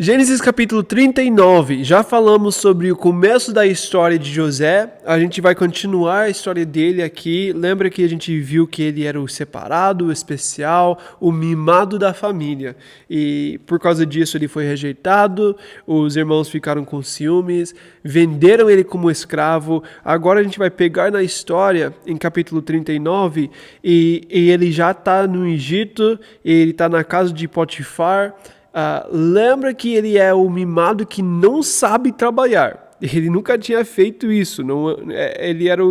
Gênesis capítulo 39, já falamos sobre o começo da história de José, a gente vai continuar a história dele aqui. Lembra que a gente viu que ele era o separado, o especial, o mimado da família, e por causa disso ele foi rejeitado, os irmãos ficaram com ciúmes, venderam ele como escravo. Agora a gente vai pegar na história, em capítulo 39, e ele já está no Egito, ele está na casa de Potifar. Lembra que ele é o mimado que não sabe trabalhar. Ele nunca tinha feito isso. Ele era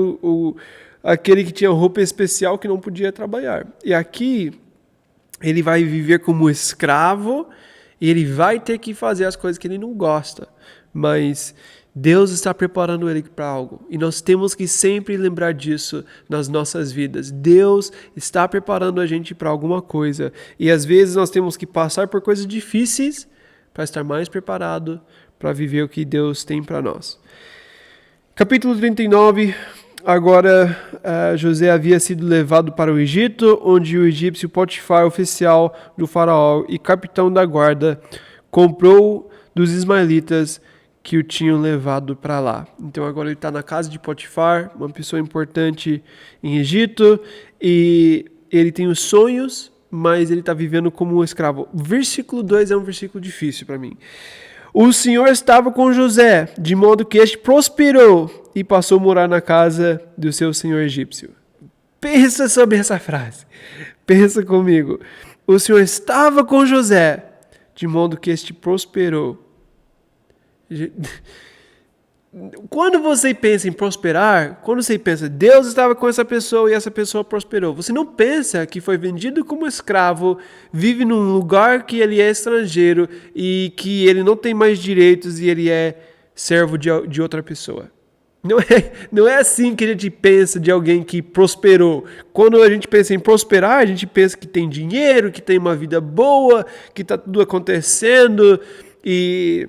aquele que tinha roupa especial que não podia trabalhar. E aqui ele vai viver como escravo e ele vai ter que fazer as coisas que ele não gosta. Mas Deus está preparando ele para algo. E nós temos que sempre lembrar disso nas nossas vidas. Deus está preparando a gente para alguma coisa. E às vezes nós temos que passar por coisas difíceis para estar mais preparado para viver o que Deus tem para nós. Capítulo 39. Agora José havia sido levado para o Egito, onde o egípcio Potifar, oficial do faraó e capitão da guarda, comprou dos ismaelitas que o tinham levado para lá. Então agora ele está na casa de Potifar, uma pessoa importante em Egito, e ele tem os sonhos, mas ele está vivendo como um escravo. Versículo 2 é um versículo difícil para mim. O Senhor estava com José, de modo que este prosperou e passou a morar na casa do seu senhor egípcio. Pensa sobre essa frase. Pensa comigo. O Senhor estava com José, de modo que este prosperou. Quando você pensa em prosperar, quando você pensa Deus estava com essa pessoa e essa pessoa prosperou, você não pensa que foi vendido como escravo, vive num lugar que ele é estrangeiro e que ele não tem mais direitos e ele é servo de outra pessoa. Não é assim que a gente pensa de alguém que prosperou. Quando a gente pensa em prosperar, a gente pensa que tem dinheiro, que tem uma vida boa, que está tudo acontecendo e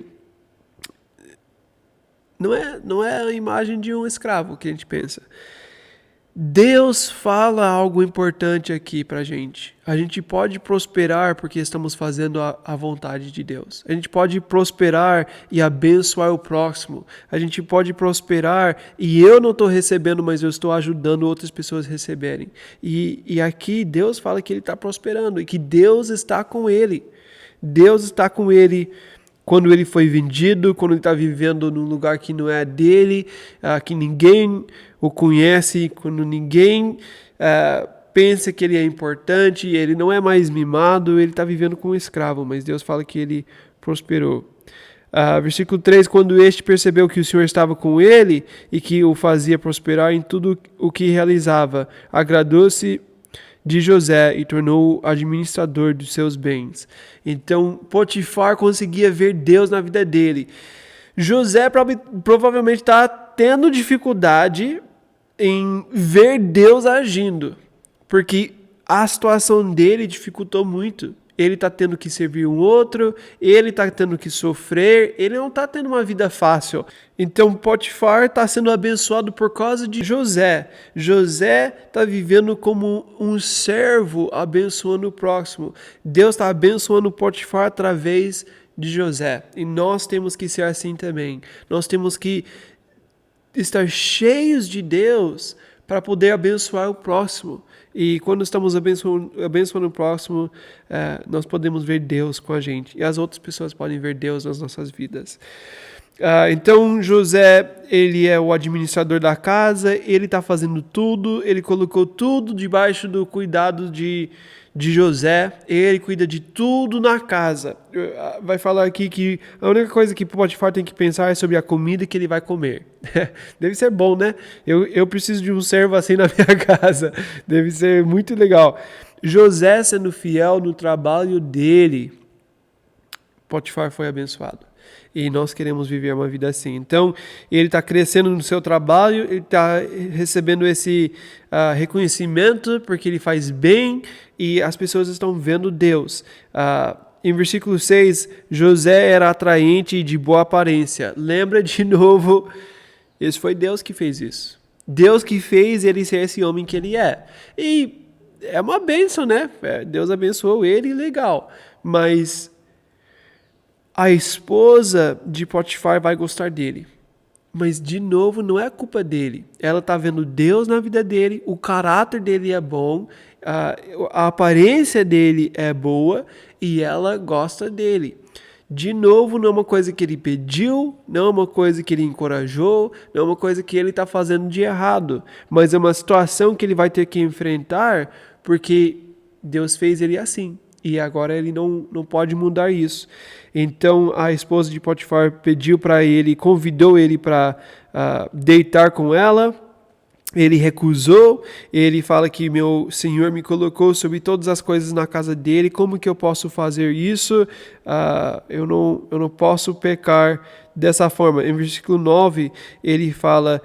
não é a imagem de um escravo que a gente pensa. Deus fala algo importante aqui pra gente. A gente pode prosperar porque estamos fazendo a vontade de Deus. A gente pode prosperar e abençoar o próximo. A gente pode prosperar e eu não estou recebendo, mas eu estou ajudando outras pessoas a receberem. E aqui Deus fala que ele está prosperando e que Deus está com ele. Deus está com ele quando ele foi vendido, quando ele está vivendo num lugar que não é dele, que ninguém o conhece, quando ninguém pensa que ele é importante, ele não é mais mimado, ele está vivendo como um escravo, mas Deus fala que ele prosperou. Versículo 3, quando este percebeu que o Senhor estava com ele e que o fazia prosperar em tudo o que realizava, agradou-se de José e tornou-o administrador dos seus bens. Então, Potifar conseguia ver Deus na vida dele. José provavelmente está tendo dificuldade em ver Deus agindo, porque a situação dele dificultou muito. Ele está tendo que servir um outro, ele está tendo que sofrer, ele não está tendo uma vida fácil. Então Potifar está sendo abençoado por causa de José. José está vivendo como um servo, abençoando o próximo. Deus está abençoando Potifar através de José. E nós temos que ser assim também. Nós temos que estar cheios de Deus para poder abençoar o próximo. E quando estamos abençoando o próximo, nós podemos ver Deus com a gente. E as outras pessoas podem ver Deus nas nossas vidas. Então José, ele é o administrador da casa, ele está fazendo tudo, ele colocou tudo debaixo do cuidado de José, ele cuida de tudo na casa. Vai falar aqui que a única coisa que Potifar tem que pensar é sobre a comida que ele vai comer. Deve ser bom, né? Eu preciso de um servo assim na minha casa. Deve ser muito legal. José sendo fiel no trabalho dele, Potifar foi abençoado. E nós queremos viver uma vida assim. Então, ele está crescendo no seu trabalho, ele está recebendo esse reconhecimento porque ele faz bem e as pessoas estão vendo Deus. Em versículo 6, José era atraente e de boa aparência. Lembra de novo, esse foi Deus que fez isso. Deus que fez ele ser esse homem que ele é. E é uma bênção, né? Deus abençoou ele, legal. Mas a esposa de Potifar vai gostar dele. Mas, de novo, não é culpa dele. Ela está vendo Deus na vida dele, o caráter dele é bom, a aparência dele é boa e ela gosta dele. De novo, não é uma coisa que ele pediu, não é uma coisa que ele encorajou, não é uma coisa que ele está fazendo de errado, mas é uma situação que ele vai ter que enfrentar porque Deus fez ele assim. E agora ele não pode mudar isso. Então a esposa de Potifar pediu para ele, convidou ele para deitar com ela. Ele recusou, ele fala que meu Senhor me colocou sobre todas as coisas na casa dele, como que eu posso fazer isso? Eu não posso pecar dessa forma. Em versículo 9, ele fala,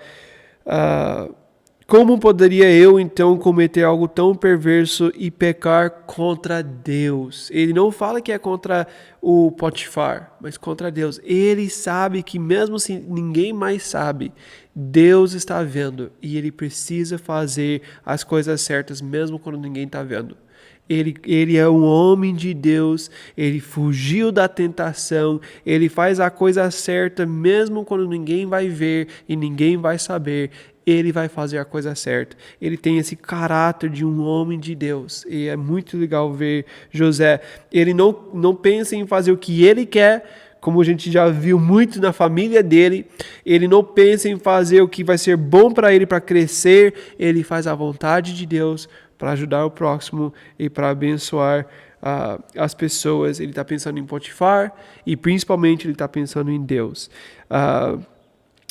como poderia eu então cometer algo tão perverso e pecar contra Deus? Ele não fala que é contra o Potifar, mas contra Deus. Ele sabe que mesmo se ninguém mais sabe, Deus está vendo e ele precisa fazer as coisas certas mesmo quando ninguém está vendo. Ele é um homem de Deus, ele fugiu da tentação, ele faz a coisa certa mesmo quando ninguém vai ver e ninguém vai saber. Ele vai fazer a coisa certa. Ele tem esse caráter de um homem de Deus. E é muito legal ver José. Ele não pensa em fazer o que ele quer, como a gente já viu muito na família dele. Ele não pensa em fazer o que vai ser bom para ele, para crescer. Ele faz a vontade de Deus para ajudar o próximo e para abençoar as pessoas. Ele está pensando em Potifar e principalmente ele está pensando em Deus.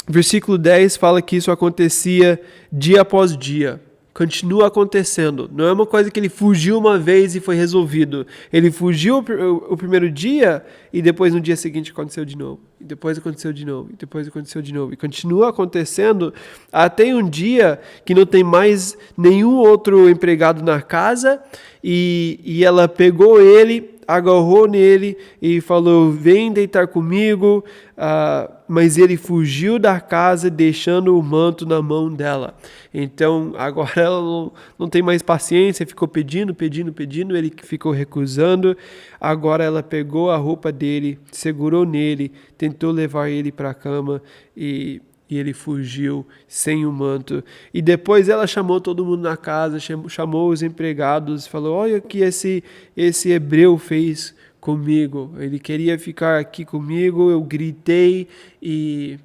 Versículo 10 fala que isso acontecia dia após dia. Continua acontecendo. Não é uma coisa que ele fugiu uma vez e foi resolvido. Ele fugiu o primeiro dia e depois no dia seguinte aconteceu de novo. E depois aconteceu de novo. E depois aconteceu de novo. E continua acontecendo até um dia que não tem mais nenhum outro empregado na casa e ela pegou ele, agarrou nele e falou, vem deitar comigo, mas ele fugiu da casa deixando o manto na mão dela. Então agora ela não tem mais paciência, ficou pedindo, ele ficou recusando. Agora ela pegou a roupa dele, segurou nele, tentou levar ele para a cama e ele fugiu sem o manto. E depois ela chamou todo mundo na casa, chamou os empregados, falou, olha o que esse hebreu fez comigo. Ele queria ficar aqui comigo, eu gritei e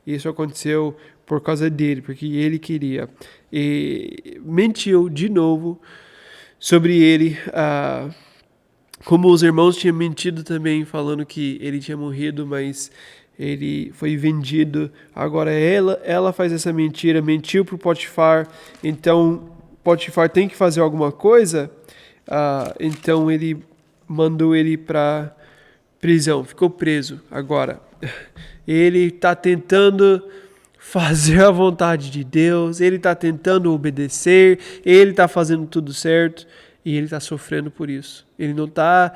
isso aconteceu por causa dele, porque ele queria. E mentiu de novo sobre ele, como os irmãos tinham mentido também, falando que ele tinha morrido, mas ele foi vendido. Agora ela faz essa mentira, mentiu para o Potifar. Então Potifar tem que fazer alguma coisa. Então ele mandou ele para prisão, ficou preso. Agora ele está tentando fazer a vontade de Deus, ele está tentando obedecer, ele está fazendo tudo certo e ele está sofrendo por isso. Ele não está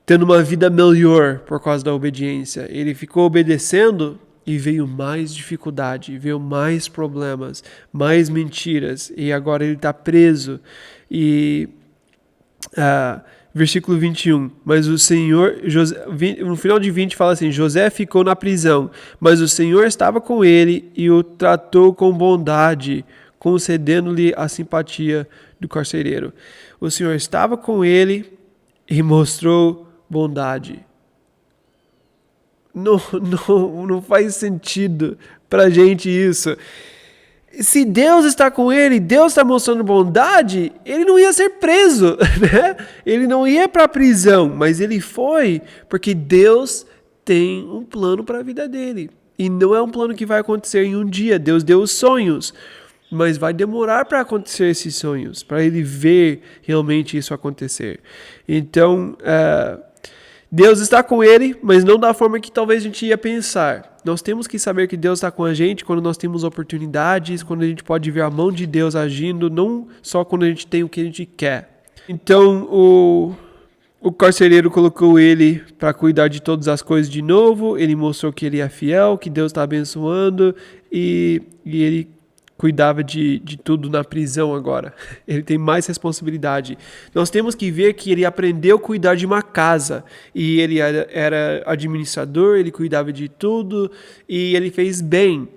tendo uma vida melhor por causa da obediência. Ele ficou obedecendo e veio mais dificuldade, veio mais problemas, mais mentiras e agora ele está preso. E versículo 21, mas o Senhor, no final de 20 fala assim, José ficou na prisão, mas o Senhor estava com ele e o tratou com bondade, concedendo-lhe a simpatia do carcereiro. O Senhor estava com ele e mostrou bondade. Não faz sentido pra gente isso. Se Deus está com ele, Deus está mostrando bondade, ele não ia ser preso, né? Ele não ia para a prisão, mas ele foi porque Deus tem um plano para a vida dele. E não é um plano que vai acontecer em um dia. Deus deu os sonhos, mas vai demorar para acontecer esses sonhos, para ele ver realmente isso acontecer. Então, Deus está com ele, mas não da forma que talvez a gente ia pensar. Nós temos que saber que Deus está com a gente quando nós temos oportunidades, quando a gente pode ver a mão de Deus agindo, não só quando a gente tem o que a gente quer. Então, o carcereiro colocou ele para cuidar de todas as coisas de novo, ele mostrou que ele é fiel, que Deus está abençoando, e ele cuidava de tudo na prisão agora. Ele tem mais responsabilidade. Nós temos que ver que ele aprendeu a cuidar de uma casa. E ele era administrador, ele cuidava de tudo e ele fez bem.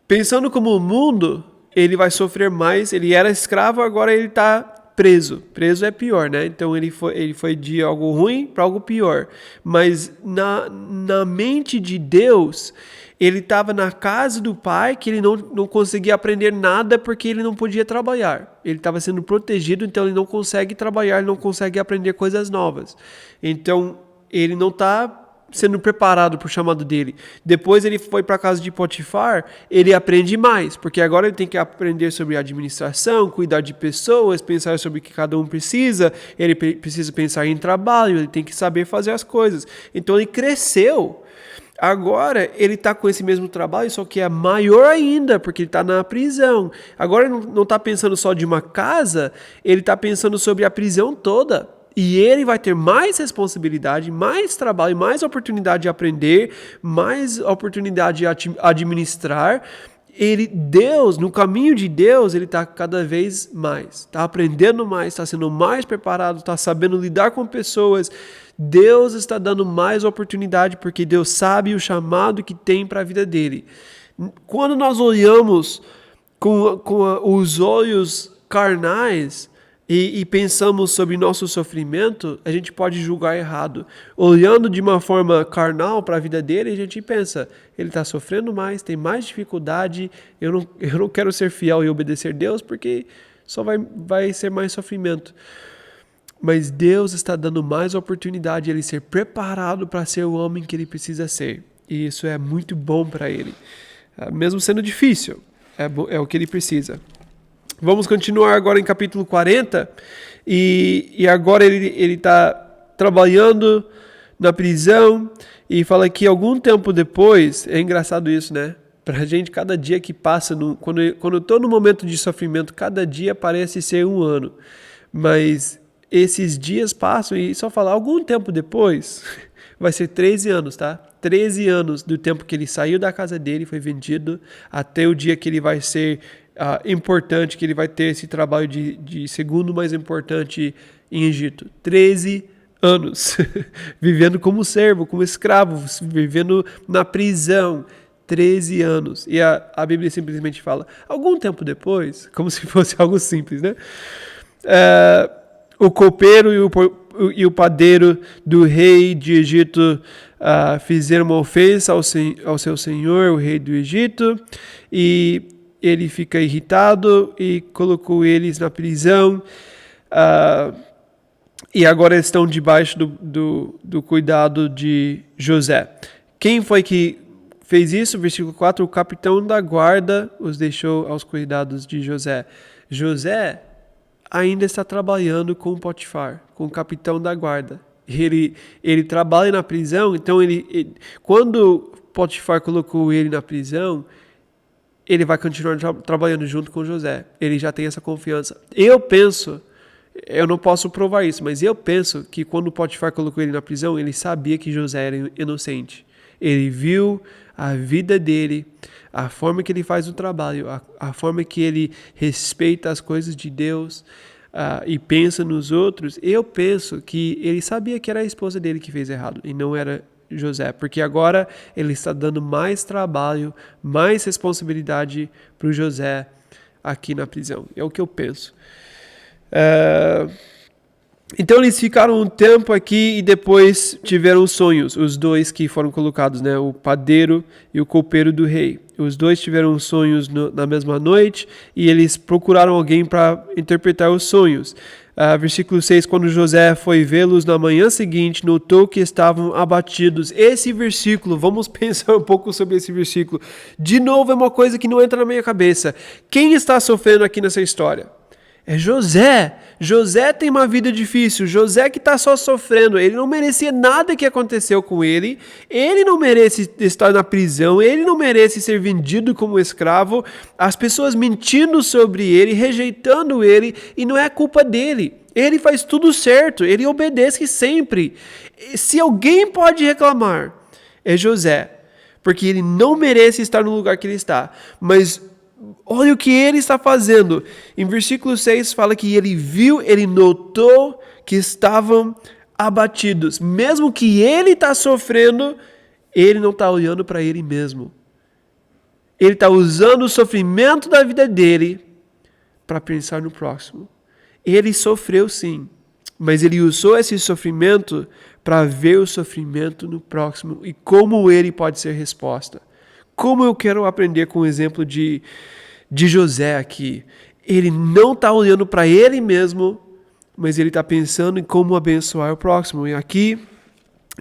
Pensando como o mundo, ele vai sofrer mais. Ele era escravo, agora ele está preso. Preso é pior, né? Então ele foi de algo ruim para algo pior. Mas na mente de Deus, ele estava na casa do pai, que ele não conseguia aprender nada porque ele não podia trabalhar. Ele estava sendo protegido, então ele não consegue trabalhar, ele não consegue aprender coisas novas. Então ele não está sendo preparado para o chamado dele. Depois ele foi para a casa de Potifar, ele aprende mais, porque agora ele tem que aprender sobre administração, cuidar de pessoas, pensar sobre o que cada um precisa, ele precisa pensar em trabalho, ele tem que saber fazer as coisas. Então ele cresceu. Agora ele está com esse mesmo trabalho, só que é maior ainda, porque ele está na prisão. Agora ele não está pensando só de uma casa, ele está pensando sobre a prisão toda. E ele vai ter mais responsabilidade, mais trabalho, mais oportunidade de aprender, mais oportunidade de administrar. Deus, no caminho de Deus, ele está cada vez mais. Está aprendendo mais, está sendo mais preparado, está sabendo lidar com pessoas. Deus está dando mais oportunidade porque Deus sabe o chamado que tem para a vida dele. Quando nós olhamos com os olhos carnais, e pensamos sobre nosso sofrimento, a gente pode julgar errado. Olhando de uma forma carnal para a vida dele, a gente pensa, ele está sofrendo mais, tem mais dificuldade, eu não quero ser fiel e obedecer a Deus porque só vai ser mais sofrimento. Mas Deus está dando mais oportunidade de ele ser preparado para ser o homem que ele precisa ser. E isso é muito bom para ele. Mesmo sendo difícil, é o que ele precisa. Vamos continuar agora em capítulo 40, e agora ele está trabalhando na prisão, e fala que algum tempo depois, é engraçado isso, né? Pra gente, cada dia que passa, quando eu estou no momento de sofrimento, cada dia parece ser um ano, mas esses dias passam e só falar algum tempo depois, vai ser 13 anos, tá? 13 anos do tempo que ele saiu da casa dele, foi vendido, até o dia que ele vai ser importante, que ele vai ter esse trabalho de segundo mais importante em Egito. 13 anos, vivendo como servo, como escravo, vivendo na prisão. 13 anos. E a Bíblia simplesmente fala, algum tempo depois, como se fosse algo simples, né? O copeiro e o padeiro do rei de Egito fizeram uma ofensa ao seu senhor, o rei do Egito, e ele fica irritado e colocou eles na prisão. E agora estão debaixo do cuidado de José. Quem foi que fez isso? Versículo 4, o capitão da guarda os deixou aos cuidados de José. José ainda está trabalhando com Potifar, com o capitão da guarda. Ele trabalha na prisão, então quando Potifar colocou ele na prisão, ele vai continuar trabalhando junto com José. Ele já tem essa confiança. Eu não posso provar isso, mas eu penso que quando Potifar colocou ele na prisão, ele sabia que José era inocente. Ele viu a vida dele, a forma que ele faz o trabalho, a forma que ele respeita as coisas de Deus e pensa nos outros. Eu penso que ele sabia que era a esposa dele que fez errado e não era José, porque agora ele está dando mais trabalho, mais responsabilidade para o José aqui na prisão. É o que eu penso. Então eles ficaram um tempo aqui e depois tiveram sonhos, os dois que foram colocados, né? O padeiro e o copeiro do rei. Os dois tiveram sonhos na mesma noite e eles procuraram alguém para interpretar os sonhos. Versículo 6, quando José foi vê-los na manhã seguinte, notou que estavam abatidos. Esse versículo, vamos pensar um pouco sobre esse versículo. De novo, é uma coisa que não entra na minha cabeça. Quem está sofrendo aqui nessa história? É José. José tem uma vida difícil. José que está só sofrendo. Ele não merecia nada que aconteceu com ele. Ele não merece estar na prisão. Ele não merece ser vendido como escravo. As pessoas mentindo sobre ele, rejeitando ele. E não é culpa dele. Ele faz tudo certo. Ele obedece sempre. Se alguém pode reclamar, é José. porque ele não merece estar no lugar que ele está. Mas olha o que ele está fazendo. Em versículo 6 fala que ele viu, ele notou que estavam abatidos. Mesmo que ele está sofrendo, ele não está olhando para ele mesmo. Ele está usando o sofrimento da vida dele para pensar no próximo. Ele sofreu sim, mas ele usou esse sofrimento para ver o sofrimento no próximo e como ele pode ser resposta. Como eu quero aprender com o exemplo de José aqui. Ele não está olhando para ele mesmo, mas ele está pensando em como abençoar o próximo. E aqui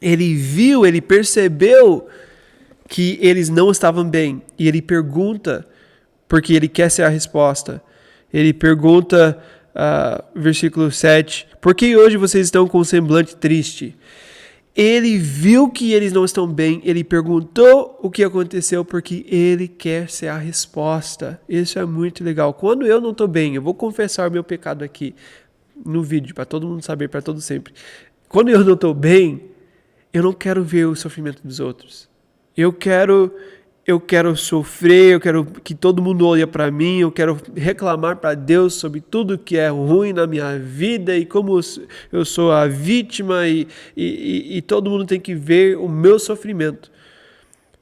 ele viu, ele percebeu que eles não estavam bem. E ele pergunta, porque ele quer ser a resposta. Ele pergunta, versículo 7, por que hoje vocês estão com um semblante triste? Ele viu que eles não estão bem, ele perguntou o que aconteceu porque ele quer ser a resposta. Isso é muito legal. Quando eu não estou bem, eu vou confessar o meu pecado aqui no vídeo, para todo mundo saber, para todo sempre. Quando eu não estou bem, eu não quero ver o sofrimento dos outros. Eu quero sofrer, eu quero que todo mundo olhe para mim, eu quero reclamar para Deus sobre tudo que é ruim na minha vida e como eu sou a vítima e todo mundo tem que ver o meu sofrimento.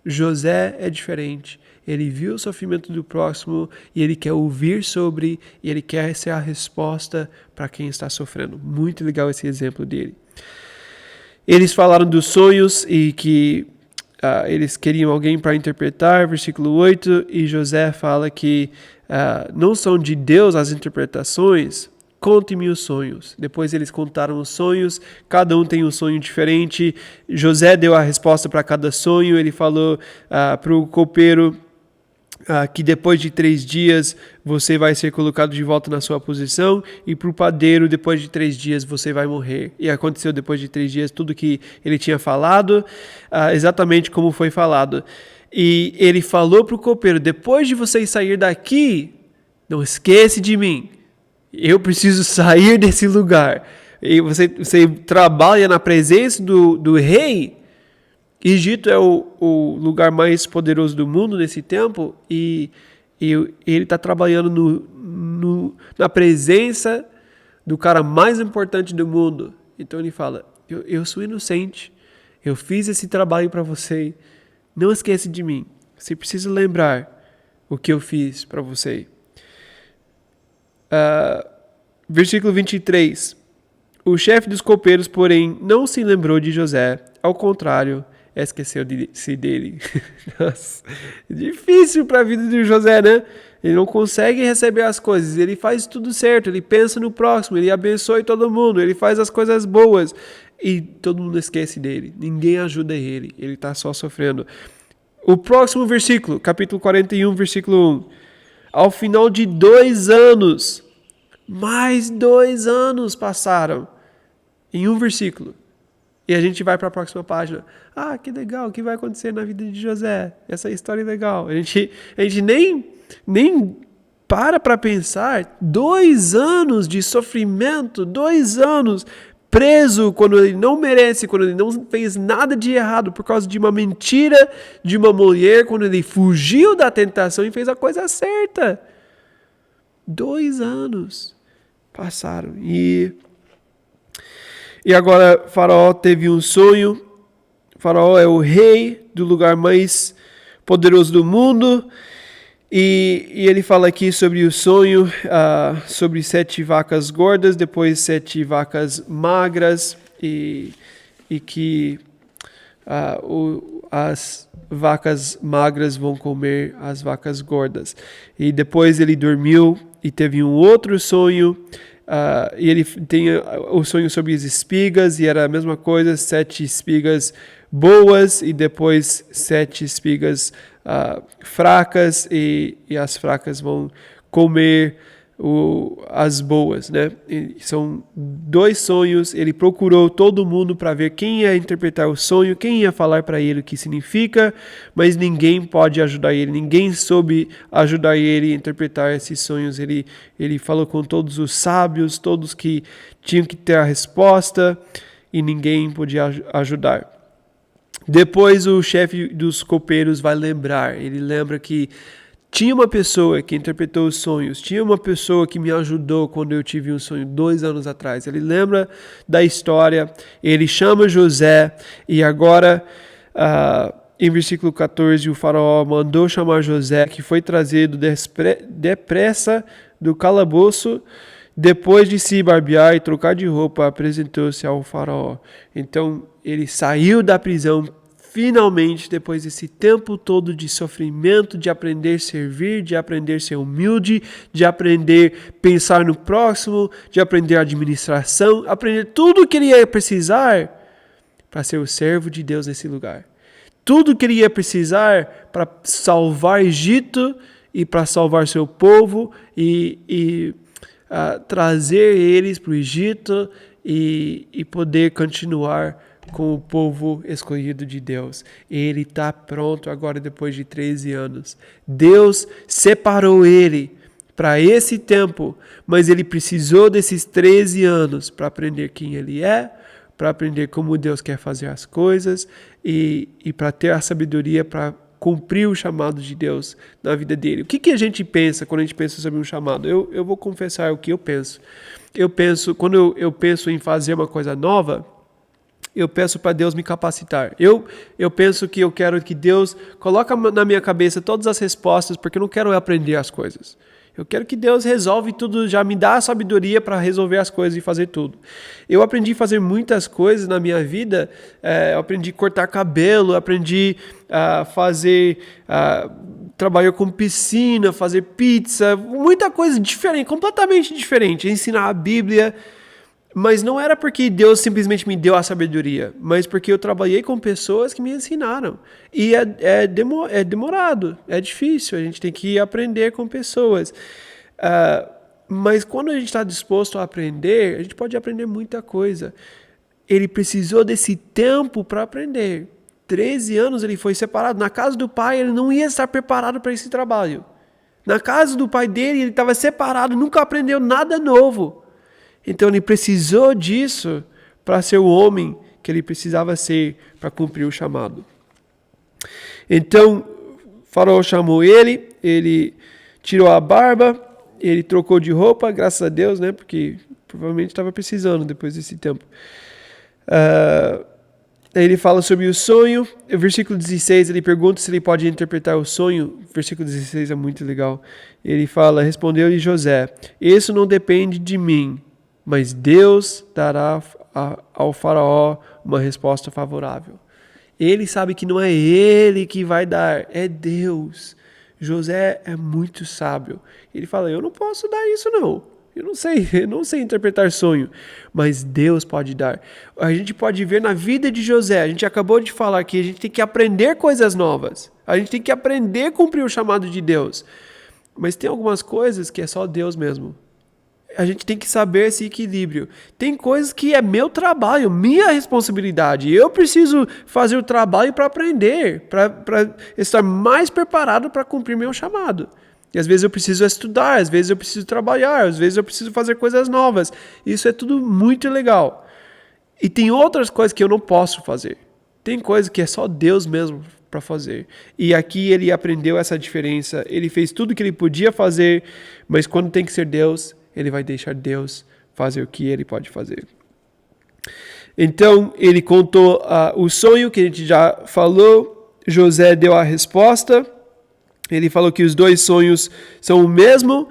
José é diferente. Ele viu o sofrimento do próximo e ele quer ouvir sobre e ele quer ser a resposta para quem está sofrendo. Muito legal esse exemplo dele. Eles falaram dos sonhos e que eles queriam alguém para interpretar, versículo 8, e José fala que não são de Deus as interpretações, conte-me os sonhos. Depois eles contaram os sonhos, cada um tem um sonho diferente. José deu a resposta para cada sonho, ele falou para o copeiro que depois de 3 dias você vai ser colocado de volta na sua posição, e para o padeiro, depois de 3 dias você vai morrer. E aconteceu depois de 3 dias tudo que ele tinha falado, exatamente como foi falado. E ele falou para o copeiro, depois de vocês sair daqui, não esquece de mim. Eu preciso sair desse lugar. E você trabalha na presença do rei. Egito é o lugar mais poderoso do mundo nesse tempo e ele está trabalhando na presença do cara mais importante do mundo. Então ele fala, eu sou inocente, eu fiz esse trabalho para você, não esqueça de mim, você precisa lembrar o que eu fiz para você. Versículo 23, o chefe dos copeiros, porém, não se lembrou de José, ao contrário, esqueceu-se dele. Nossa, difícil para a vida de José, né? Ele não consegue receber as coisas, ele faz tudo certo, ele pensa no próximo, ele abençoa todo mundo, ele faz as coisas boas e todo mundo esquece dele, ninguém ajuda ele está só sofrendo. O próximo versículo, capítulo 41, versículo 1. Ao final de 2 anos, mais 2 anos passaram em um versículo. E a gente vai para a próxima página. Que legal, o que vai acontecer na vida de José? Essa história é legal. A gente nem para pensar. 2 anos de sofrimento, 2 anos preso quando ele não merece, quando ele não fez nada de errado por causa de uma mentira de uma mulher, quando ele fugiu da tentação e fez a coisa certa. 2 anos passaram e agora Faraó teve um sonho. Faraó é o rei do lugar mais poderoso do mundo. E ele fala aqui sobre o sonho, sobre 7 vacas gordas, depois 7 vacas magras. E que as vacas magras vão comer as vacas gordas. E depois ele dormiu e teve um outro sonho. E ele tem o sonho sobre as espigas, e era a mesma coisa, 7 espigas boas e depois 7 espigas fracas, e as fracas vão comer as boas, né? E são 2 sonhos. Ele procurou todo mundo para ver quem ia interpretar o sonho, quem ia falar para ele o que significa, mas ninguém pode ajudar ele, ninguém soube ajudar ele a interpretar esses sonhos. Ele falou com todos os sábios, todos que tinham que ter a resposta, e ninguém podia ajudar. Depois o chefe dos copeiros vai lembrar. Ele lembra que tinha uma pessoa que interpretou os sonhos. Tinha uma pessoa que me ajudou quando eu tive um sonho 2 anos atrás. Ele lembra da história. Ele chama José. E agora, em versículo 14, o faraó mandou chamar José, que foi trazido depressa do calabouço. Depois de se barbear e trocar de roupa, apresentou-se ao faraó. Então, ele saiu da prisão, finalmente, depois desse tempo todo de sofrimento, de aprender a servir, de aprender a ser humilde, de aprender a pensar no próximo, de aprender a administração, aprender tudo o que ele ia precisar para ser o servo de Deus nesse lugar. Tudo o que ele ia precisar para salvar Egito e para salvar seu povo e trazer eles para o Egito e poder continuar com o povo escolhido de Deus. Ele está pronto agora depois de 13 anos. Deus separou ele para esse tempo, mas ele precisou desses 13 anos para aprender quem ele é, para aprender como Deus quer fazer as coisas e para ter a sabedoria para cumprir o chamado de Deus na vida dele. O que a gente pensa quando a gente pensa sobre um chamado? Eu vou confessar o que eu penso. Quando eu penso em fazer uma coisa nova, eu peço para Deus me capacitar. Eu penso que eu quero que Deus coloque na minha cabeça todas as respostas, porque eu não quero aprender as coisas. Eu quero que Deus resolve tudo, já me dá a sabedoria para resolver as coisas e fazer tudo. Eu aprendi a fazer muitas coisas na minha vida. Eu aprendi a cortar cabelo, aprendi a fazer, trabalhar com piscina, fazer pizza, muita coisa diferente, completamente diferente. Ensinar a Bíblia. Mas não era porque Deus simplesmente me deu a sabedoria, mas porque eu trabalhei com pessoas que me ensinaram. E é demorado, é difícil, a gente tem que aprender com pessoas. Mas quando a gente está disposto a aprender, a gente pode aprender muita coisa. Ele precisou desse tempo para aprender. 13 anos ele foi separado. Na casa do pai, ele não ia estar preparado para esse trabalho. Na casa do pai dele, ele estava separado, nunca aprendeu nada novo. Então ele precisou disso para ser o homem que ele precisava ser para cumprir o chamado. Então, o faraó chamou ele tirou a barba, ele trocou de roupa, graças a Deus, né? Porque provavelmente estava precisando depois desse tempo. Ele fala sobre o sonho. No versículo 16, ele pergunta se ele pode interpretar o sonho. O versículo 16 é muito legal. Ele fala, respondeu-lhe José, isso não depende de mim, mas Deus dará ao faraó uma resposta favorável. Ele sabe que não é ele que vai dar, é Deus. José é muito sábio. Ele fala, eu não posso dar isso não. Eu não sei interpretar sonho, mas Deus pode dar. A gente pode ver na vida de José, a gente acabou de falar que a gente tem que aprender coisas novas. A gente tem que aprender a cumprir o chamado de Deus. Mas tem algumas coisas que é só Deus mesmo. A gente tem que saber esse equilíbrio. Tem coisas que é meu trabalho, minha responsabilidade. Eu preciso fazer o trabalho para aprender, para estar mais preparado para cumprir meu chamado. E às vezes eu preciso estudar, às vezes eu preciso trabalhar, às vezes eu preciso fazer coisas novas. Isso é tudo muito legal. E tem outras coisas que eu não posso fazer. Tem coisas que é só Deus mesmo para fazer. E aqui ele aprendeu essa diferença. Ele fez tudo o que ele podia fazer, mas quando tem que ser Deus, ele vai deixar Deus fazer o que ele pode fazer. Então, ele contou o sonho que a gente já falou. José deu a resposta. Ele falou que os dois sonhos são o mesmo.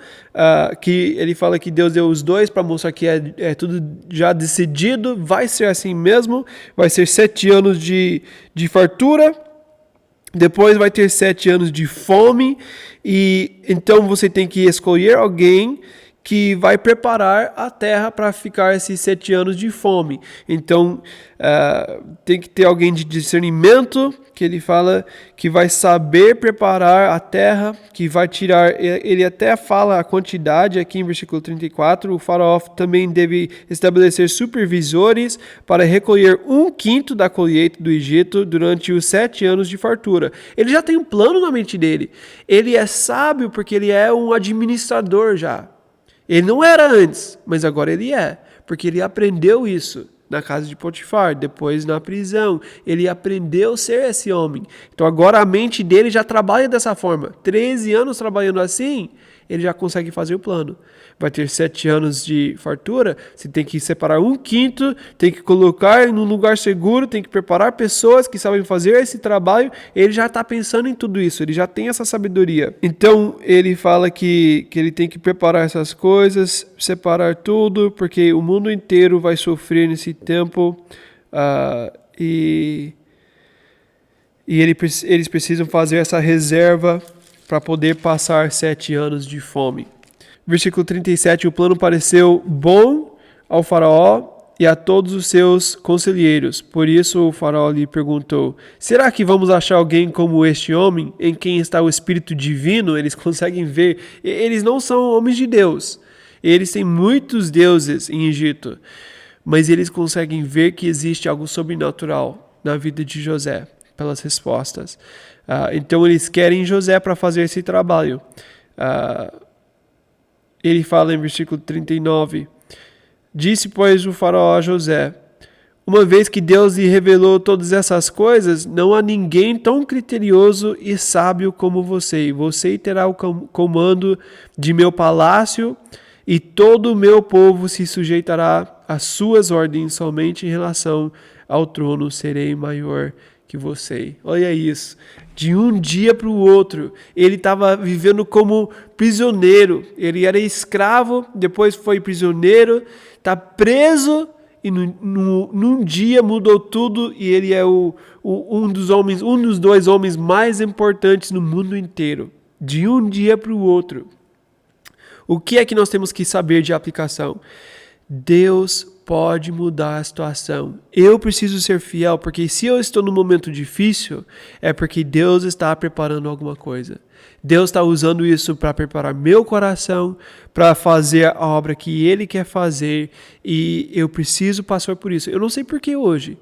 Que ele fala que Deus deu os dois para mostrar que é tudo já decidido. Vai ser assim mesmo. Vai ser 7 anos de fartura. Depois vai ter 7 anos de fome. E então você tem que escolher alguém que vai preparar a terra para ficar esses 7 anos de fome. Então, tem que ter alguém de discernimento, que ele fala que vai saber preparar a terra, que vai tirar, ele até fala a quantidade aqui em versículo 34, o faraó também deve estabelecer supervisores para recolher 1/5 da colheita do Egito durante os 7 anos de fartura. Ele já tem um plano na mente dele. Ele é sábio porque ele é um administrador já. Ele não era antes, mas agora ele é, porque ele aprendeu isso. na casa de Potifar, depois na prisão. Ele aprendeu a ser esse homem. Então agora a mente dele já trabalha dessa forma. 13 anos trabalhando assim, ele já consegue fazer o plano. Vai ter 7 anos de fartura, você tem que separar 1/5, tem que colocar num lugar seguro, tem que preparar pessoas que sabem fazer esse trabalho. Ele já está pensando em tudo isso, ele já tem essa sabedoria. Então ele fala que ele tem que preparar essas coisas, separar tudo, porque o mundo inteiro vai sofrer nesse tempo, e eles precisam fazer essa reserva para poder passar 7 anos de fome. Versículo 37, o plano pareceu bom ao faraó e a todos os seus conselheiros. Por isso o faraó lhe perguntou, será que vamos achar alguém como este homem, em quem está o Espírito Divino? Eles conseguem ver, eles não são homens de Deus, eles têm muitos deuses em Egito, mas eles conseguem ver que existe algo sobrenatural na vida de José, pelas respostas. Então eles querem José para fazer esse trabalho. Ele fala em versículo 39, disse, pois, o faraó a José, uma vez que Deus lhe revelou todas essas coisas, não há ninguém tão criterioso e sábio como você. Você terá o comando de meu palácio e todo o meu povo se sujeitará às suas ordens. Somente em relação ao trono serei maior que você. Olha isso. De um dia para o outro, ele estava vivendo como prisioneiro. Ele era escravo, depois foi prisioneiro, está preso e num dia mudou tudo e ele é um dos 2 homens mais importantes no mundo inteiro. De um dia para o outro. O que é que nós temos que saber de aplicação? Deus pode mudar a situação. Eu preciso ser fiel, porque se eu estou num momento difícil, é porque Deus está preparando alguma coisa. Deus está usando isso para preparar meu coração, para fazer a obra que Ele quer fazer, e eu preciso passar por isso. Eu não sei por que hoje.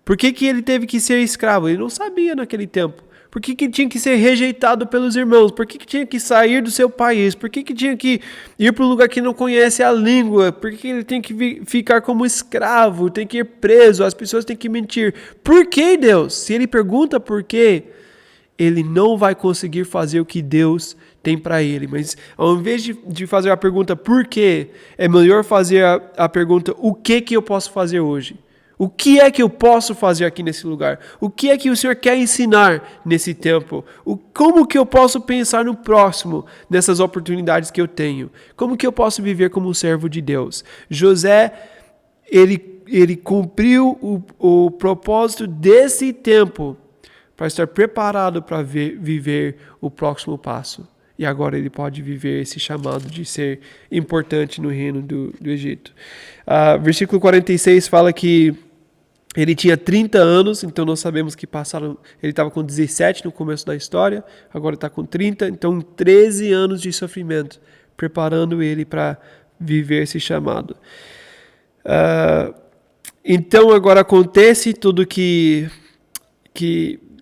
Por que ele teve que ser escravo? Ele não sabia naquele tempo. Por que tinha que ser rejeitado pelos irmãos? Por que tinha que sair do seu país? Por que tinha que ir para um lugar que não conhece a língua? Por que ele tem que ficar como escravo? Tem que ir preso? As pessoas têm que mentir. Por que, Deus? Se ele pergunta por quê, ele não vai conseguir fazer o que Deus tem para ele. Mas ao invés de fazer a pergunta por quê, é melhor fazer a pergunta o que eu posso fazer hoje? O que é que eu posso fazer aqui nesse lugar? O que é que o Senhor quer ensinar nesse tempo? Como que eu posso pensar no próximo, nessas oportunidades que eu tenho? Como que eu posso viver como um servo de Deus? José, ele cumpriu o propósito desse tempo para estar preparado para viver o próximo passo. E agora ele pode viver esse chamado de ser importante no reino do Egito. Versículo 46 fala que ele tinha 30 anos, então nós sabemos que ele estava com 17 no começo da história, agora está com 30, então 13 anos de sofrimento, preparando ele para viver esse chamado. Então agora acontece tudo que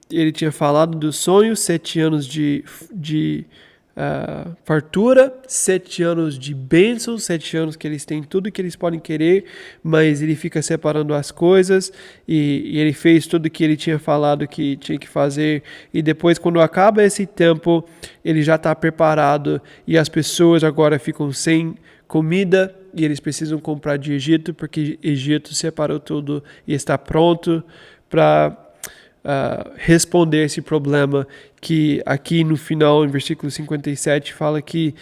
ele tinha falado do sonho, 7 anos de fartura, 7 anos de bênção, 7 anos que eles têm tudo que eles podem querer, mas ele fica separando as coisas e ele fez tudo que ele tinha falado que tinha que fazer, e depois quando acaba esse tempo, ele já está preparado e as pessoas agora ficam sem comida e eles precisam comprar de Egito, porque Egito separou tudo e está pronto para responder esse problema, que aqui no final, em versículo 57, fala que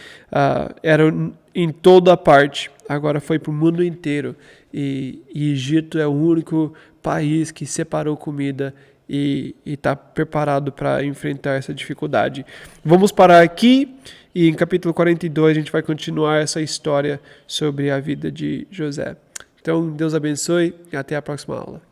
era em toda a parte, agora foi para o mundo inteiro, e Egito é o único país que separou comida e está preparado para enfrentar essa dificuldade. Vamos parar aqui, e em capítulo 42 a gente vai continuar essa história sobre a vida de José. Então, Deus abençoe e até a próxima aula.